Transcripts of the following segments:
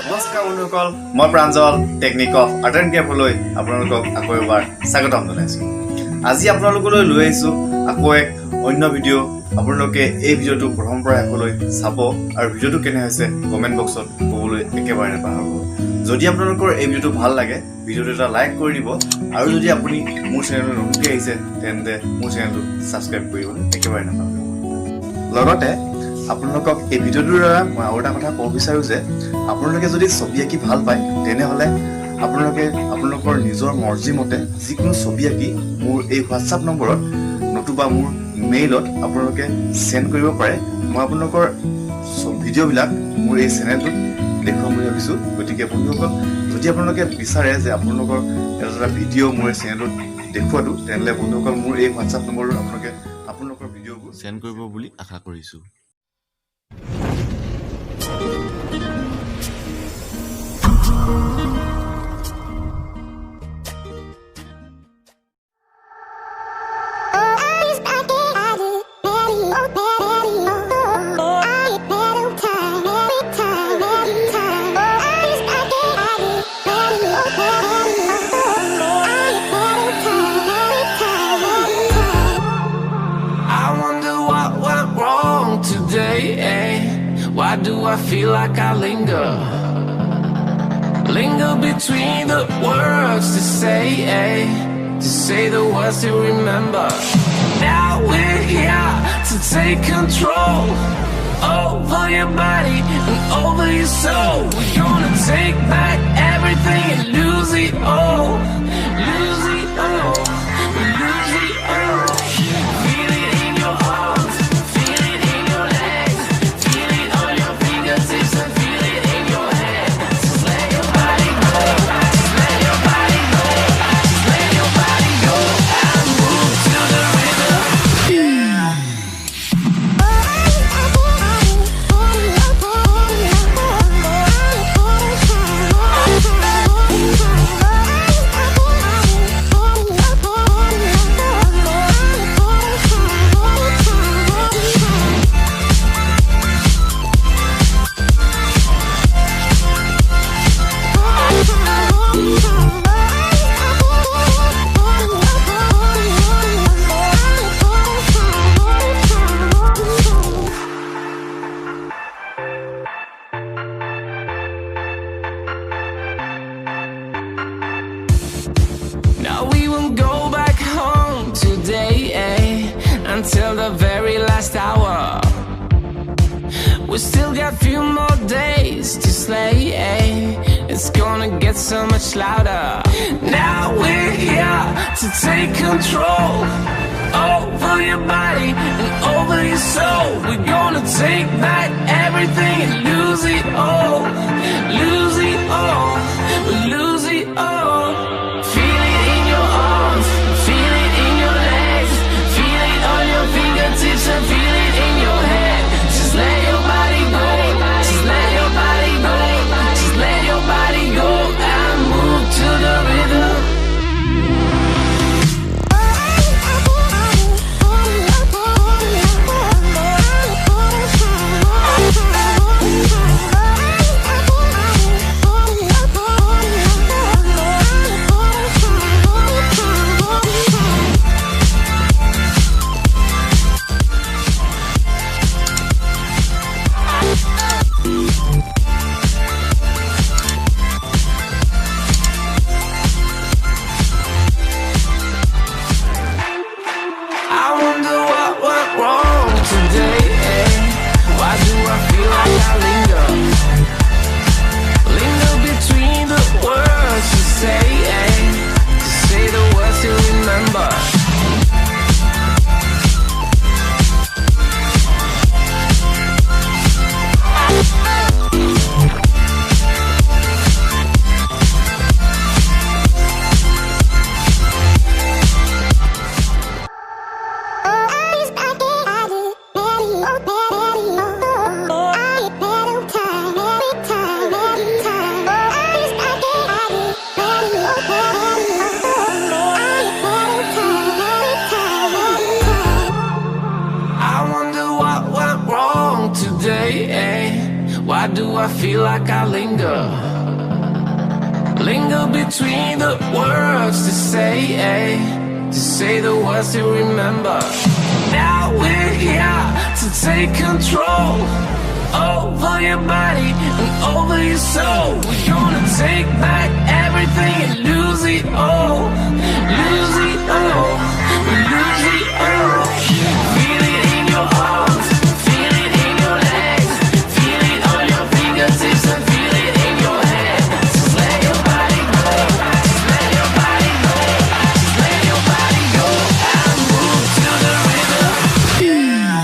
নমস্কাৰ বন্ধুসকল, মই প্ৰাঞ্জল টেকনিক অফ আৰ্ট এণ্ড ক্ৰাফ্টলৈ আপোনালোকক আকৌ এবাৰ স্বাগতম জনাইছোঁ। আজি আপোনালোকলৈ লৈ আহিছোঁ আকৌ এক অন্য ভিডিঅ'। আপোনালোকে এই ভিডিঅ'টো প্ৰথম পৰা শেষলৈ চাব আৰু ভিডিঅ'টো কেনে হৈছে কমেণ্ট বক্সত ক'বলৈ একেবাৰে নাপাহৰিব। যদি আপোনালোকৰ এই ভিডিঅ'টো ভাল লাগে ভিডিঅ'টো এটা লাইক কৰি দিব আৰু যদি আপুনি মোৰ চেনেললৈ নতুনকৈ আহিছে তেন্তে মোৰ চেনেলটো ছাবস্ক্ৰাইব কৰিবলৈ একেবাৰে নাপাহৰিব। লগতে আপোনালোকক এই ভিডিঅ'টোৰ দ্বাৰা মই আৰু এটা কথা ক'ব বিচাৰোঁ যে আপোনালোকে যদি ছবি আঁকি ভাল পায় তেনেহ'লে আপোনালোকে আপোনালোকৰ নিজৰ মৰ্জি মতে যিকোনো ছবি আঁকি মোৰ এই হোৱাটছআপ নম্বৰত নতুবা মোৰ মেইলত আপোনালোকে চেণ্ড কৰিব পাৰে। মই আপোনালোকৰ ভিডিঅ'বিলাক মোৰ এই চেনেলটোত দেখুৱাম বুলি ভাবিছোঁ। গতিকে বন্ধুসকল, যদি আপোনালোকে বিচাৰে যে আপোনালোকৰ এটা ভিডিঅ' মোৰ এই চেনেলটোত দেখুৱাটো তেনেহ'লে বন্ধুসকল মোৰ এই হোৱাটছআপ নম্বৰটোত আপোনালোকে আপোনালোকৰ ভিডিঅ'বোৰ চেণ্ড কৰিব বুলি আশা কৰিছোঁ। Why do I feel like I linger between the words to say the words to remember. Now we're here to take control over your body and over your soul. We're gonna take back everything and lose it all, lose it all, lose it all. Feel it in your arms, feel it in your legs, feel it on your fingertips and feel it in your head. Just let your body go, just let your body go, just let your body go and move to the rhythm. Yeah. Now we won't go back home today, until the very last hour. We still got few more days to slay, it's gonna get so much louder. Now we're here to take control over your body and over your soul. We're gonna take back everything and lose it all, lose it all, lose it all. Feel it in your arms, feel it in your legs, feel it on your fingertips and feel it in your head. Just let your body go, just let your body go, just let your body go and move to the rhythm. do I feel like I linger? Linger between the words to say the words to remember. Now we're here to take control over your body and over your soul. We're gonna take back everything and lose it all. Lose it all. Lose it all. Feel it in your arms. Feel it in your legs. Feel it on your fingertips and feel it in your head. Just let your body go. Just let your body go. Just let your body go and move to the rhythm. Yeah.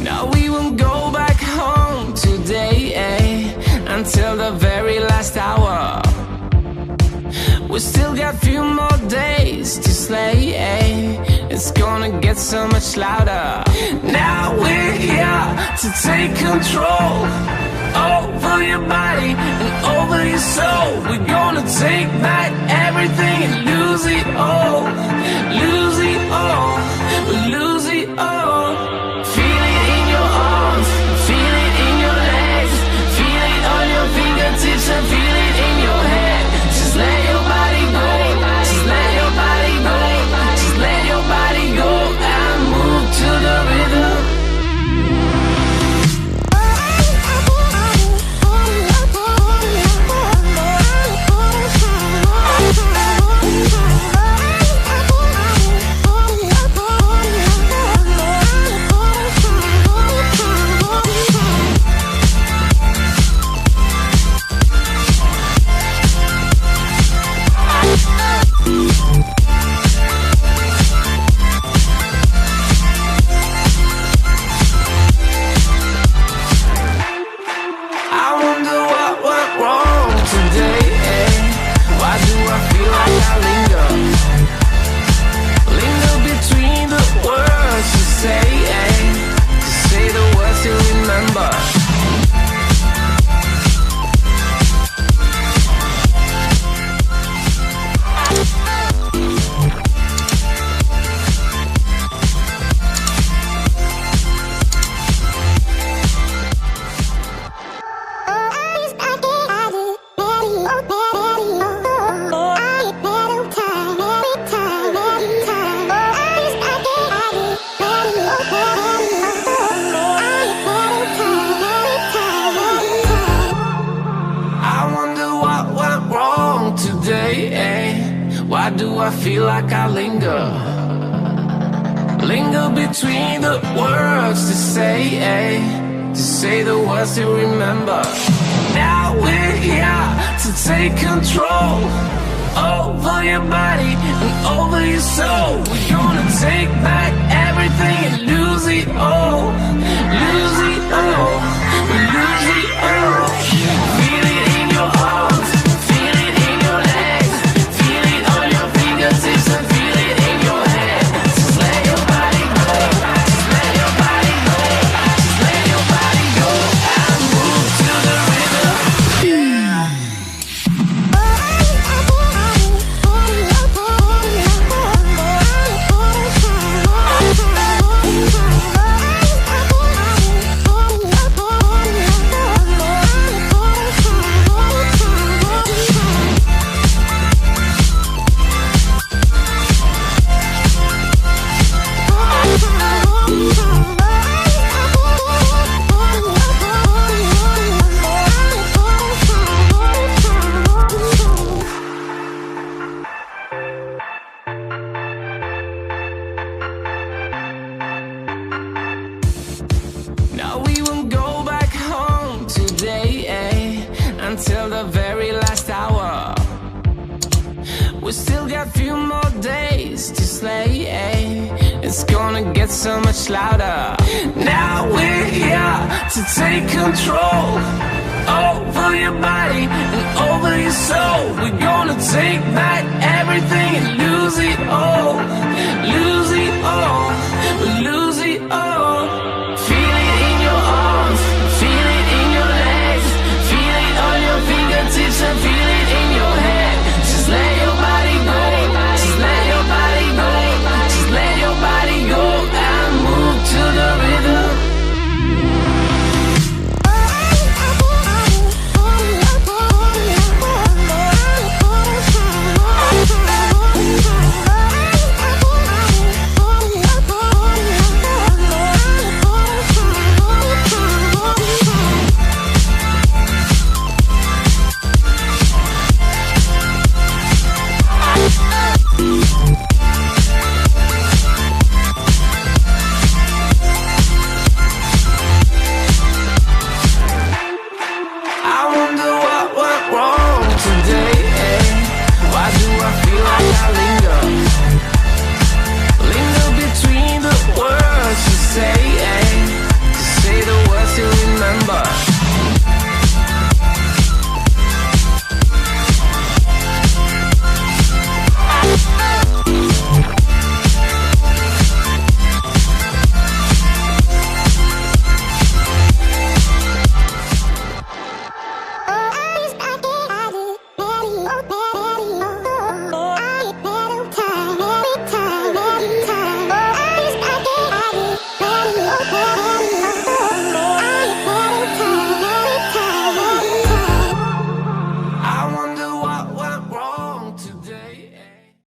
Now we won't go back home today, until the very last hour. We still got few more days to slay, it's gonna get so much louder. Now we're here to take control over your body and over your soul. We're gonna take back everything and lose it all. Lose it all. Lose it all. Feel it in your arms. Feel it in your legs. Feel it on your fingertips and feel it in your head. Just let your body go. Just let your body go. Just let your body go and move to the rhythm. I wonder what went wrong today, Why do I feel like I linger? Linger between the words to say the words to remember. I wonder what went wrong today, Why do I feel like I linger? Linger between the words to say the words to remember. Now we're here to take control over your body and over your soul. We're gonna take back everything and lose it all. Lose it all. Lose it all. Feel it in your arms. Feel it in your legs. Feel it on your fingertips and feel it in your head. Just let your body go. Just let your body go. Just let your body go and move to the rhythm. Yeah. Oh, more days to slay. It's gonna get so much louder. Now we're here to take control over your body and over your soul. We're gonna take back everything and lose it all. Lose it all.